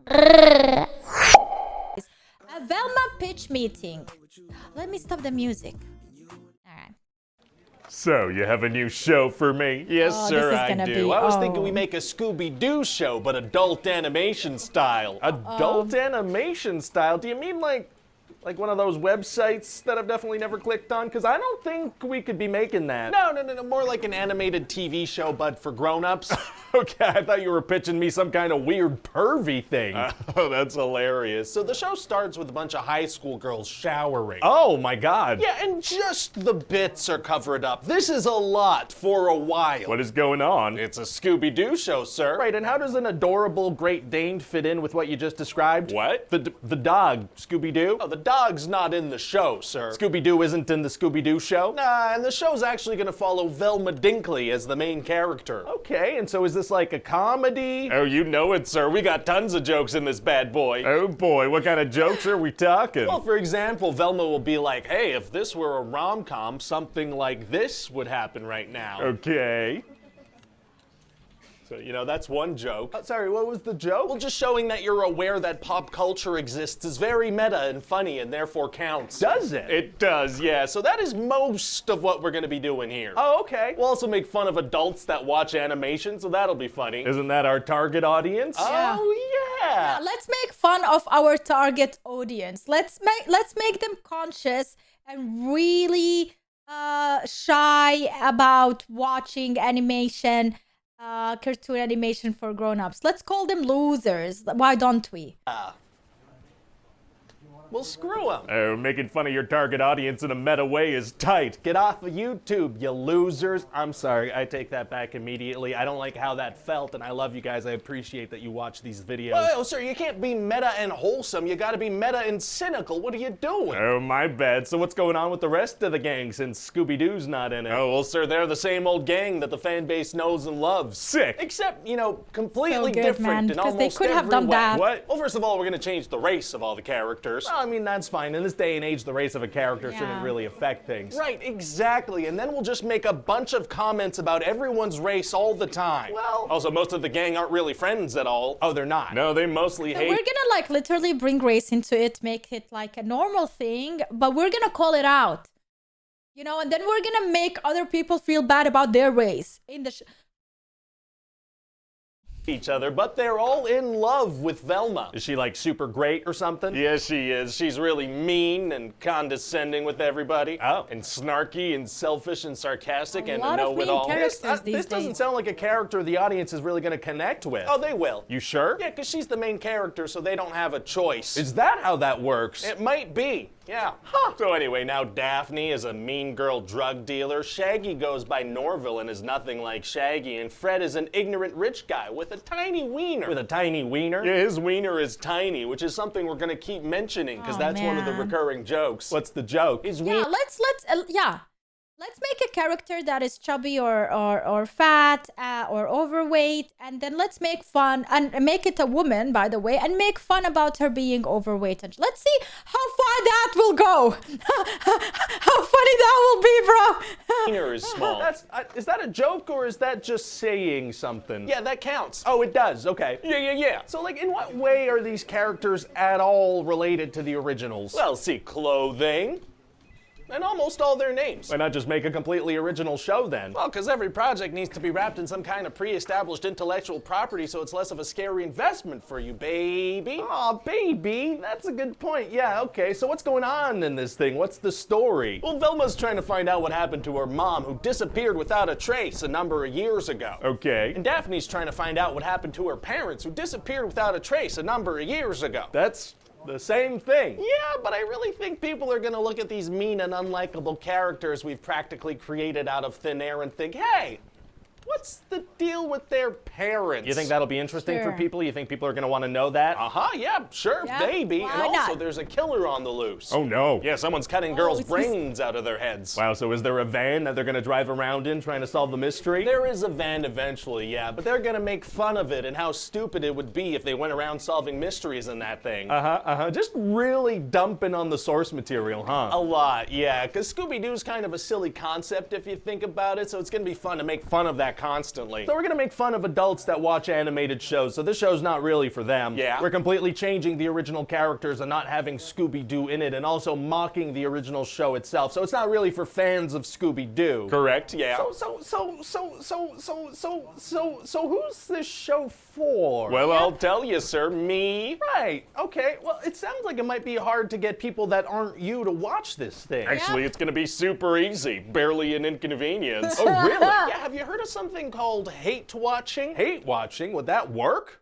A Velma pitch meeting. Let me stop the music. Alright. So, you have a new show for me? Yes, Oh, sir, this is I gonna do. be- I was thinking oh. we make a Scooby-Doo show, but adult animation style. Adult animation style? Do you mean like one of those websites that I've definitely never clicked on? Because I don't think we could be making that. No, more like an animated TV show, but for grown-ups. Okay, I thought you were pitching me some kind of weird pervy thing. Oh, that's hilarious. So the show starts with a bunch of high school girls showering. Oh my god. Yeah, and just the bits are covered up. This is a lot for a while. What is going on? It's a Scooby-Doo show, sir. Right, and how does an adorable Great Dane fit in with what you just described? What? The dog, Scooby-Doo? Oh, the dog's not in the show, sir. Scooby-Doo isn't in the Scooby-Doo show? Nah, and the show's actually gonna follow Velma Dinkley as the main character. Okay, and so is this like a comedy? Oh, you know it, sir. We got tons of jokes in this bad boy. Oh boy, what kind of jokes are we talking? Well, for example, Velma will be like, hey, if this were a rom-com, something like this would happen right now. Okay. So, you know, that's one joke. Sorry, what was the joke? Well, just showing that you're aware that pop culture exists is very meta and funny and therefore counts. Does it? It does, yeah. So that is most of what we're gonna be doing here. Oh, okay. We'll also make fun of adults that watch animation, so that'll be funny. Isn't that our target audience? Oh, yeah. Let's make fun of our target audience. Let's make them conscious and really shy about watching animation, cartoon animation for grown-ups. Let's call them losers. Why don't we? Well, screw them. Oh, making fun of your target audience in a meta way is tight. Get off of YouTube, you losers. I'm sorry, I take that back immediately. I don't like how that felt, and I love you guys. I appreciate that you watch these videos. Oh, sir, you can't be meta and wholesome. You gotta be meta and cynical. What are you doing? Oh, my bad. So what's going on with the rest of the gang since Scooby-Doo's not in it? Oh, well, sir, they're the same old gang that the fan base knows and loves. Sick. Except, you know, completely So good, different man, in because they almost could have every done way. that. What? Well, first of all, we're gonna change the race of all the characters. Well, I mean, that's fine. In this day and age, the race of a character Yeah. shouldn't really affect things. Right, exactly. And then we'll just make a bunch of comments about everyone's race all the time. Well- Also, most of the gang aren't really friends at all. Oh, they're not. No, they mostly So hate. we're gonna like literally bring race into it, make it like a normal thing, but we're gonna call it out. You know, and then we're gonna make other people feel bad about their race in the each other, but they're all in love with Velma. Is she like super great or something? Yes, she is. She's really mean and condescending with everybody. Oh. And snarky and selfish and sarcastic and a lot of mean know-it-all. characters. these This doesn't days. sound like a character the audience is really going to connect with. Oh, they will. You sure? Yeah, because she's the main character, so they don't have a choice. Is that how that works? It might be, yeah. So anyway, now Daphne is a mean girl drug dealer, Shaggy goes by Norville and is nothing like Shaggy, and Fred is an ignorant rich guy with a tiny wiener. With a tiny wiener? Yeah, his wiener is tiny, which is something we're gonna keep mentioning, because Oh, that's one of the man. recurring jokes. What's the joke? His Yeah, wiener. let's make a character that is chubby or fat or overweight, and then let's make fun and make it a woman, by the way, and make fun about her being overweight. And let's see how far that will go. How funny that will be, bro. Wiener is small. Is that a joke or is that just saying something? Yeah, that counts. Oh, it does. Okay. Yeah. So, like, in what way are these characters at all related to the originals? Well, see, clothing, and almost all their names. why not just make a completely original show then? Well, because every project needs to be wrapped in some kind of pre-established intellectual property, so it's less of a scary investment for you, baby. Aw, baby, that's a good point. Yeah, okay, so what's going on in this thing? What's the story? Well, Velma's trying to find out what happened to her mom, who disappeared without a trace a number of years ago. Okay. And Daphne's trying to find out what happened to her parents, who disappeared without a trace a number of years ago. That's the same thing. Yeah, but I really think people are gonna look at these mean and unlikable characters we've practically created out of thin air and think, hey, what's the deal with their parents? You think that'll be interesting for Sure. people? You think people are going to want to know that? Uh-huh, yeah, sure, Yeah, maybe. why And also, not? there's a killer on the loose. Oh, no. Yeah, someone's cutting girls' it's brains out of their heads. Wow, so is there a van that they're going to drive around in trying to solve the mystery? There is a van eventually, yeah, but they're gonna make fun of it and how stupid it would be if they went around solving mysteries in that thing. Just really dumping on the source material, huh? A lot, yeah, because Scooby-Doo's kind of a silly concept if you think about it, so it's gonna be fun to make fun of that constantly. So we're gonna make fun of adults that watch animated shows, so this show's not really for them. Yeah. We're completely changing the original characters and not having Scooby-Doo in it, and also mocking the original show itself, so it's not really for fans of Scooby-Doo. Correct, yeah. So who's this show for? Well, I'll tell you, sir, me. Right, okay, well, it sounds like it might be hard to get people that aren't you to watch this thing. Actually, it's gonna be super easy. Barely an inconvenience. Oh, really? Yeah, have you heard of something called hate watching? Hate watching? Would that work?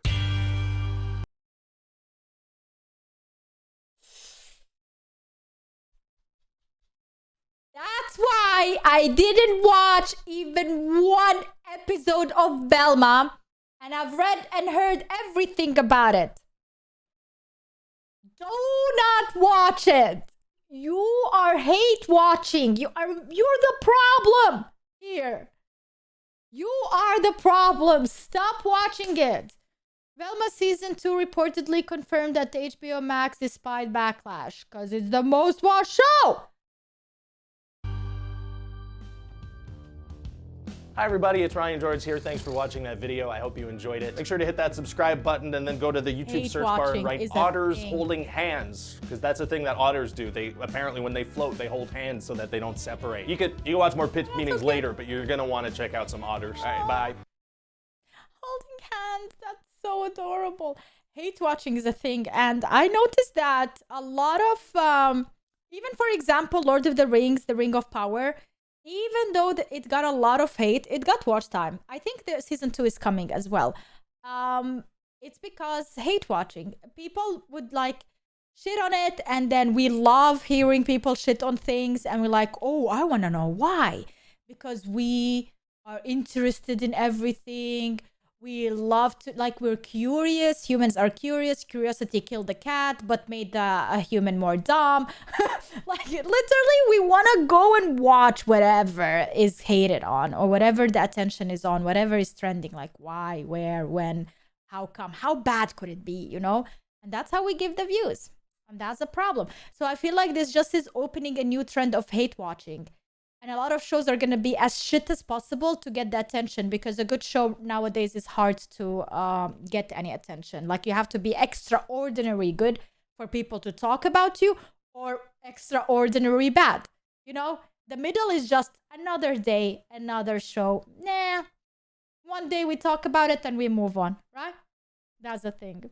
That's why I didn't watch even one episode of Velma, and I've read and heard everything about it. Do not watch it. You are hate watching. You're the problem here. You are the problem. Stop watching it. Velma season 2 reportedly confirmed at HBO Max despite backlash because it's the most watched show. Hi everybody, it's Ryan George here. Thanks for watching that video. I hope you enjoyed it. Make sure to hit that subscribe button and then go to the YouTube Hate search bar and watching write is a otters thing. holding hands, because that's a thing that otters do. They apparently, when they float, they hold hands so that they don't separate. You can watch more pitch meetings okay. later, but you're gonna want to check out some otters. All right, bye. Holding hands, that's so adorable. Hate watching is a thing, and I noticed that a lot of even for example Lord of the Rings, the Ring of Power, even though it got a lot of hate, it got watch time. I think the season 2 is coming as well. It's because hate watching, people would like shit on it, and then we love hearing people shit on things, and we're like, oh, I want to know why, because we are interested in everything. We love to, like, we're curious. Humans are curious. Curiosity killed the cat, but made a human more dumb. Like, literally, we want to go and watch whatever is hated on, or whatever the attention is on, whatever is trending. Like, why, where, when, how come, how bad could it be, you know? And that's how we give the views. And that's the problem. So I feel like this just is opening a new trend of hate watching. And a lot of shows are going to be as shit as possible to get the attention, because a good show nowadays is hard to get any attention. Like, you have to be extraordinary good for people to talk about you, or extraordinary bad. You know, the middle is just another day, another show. Nah, one day we talk about it and we move on, right? That's the thing.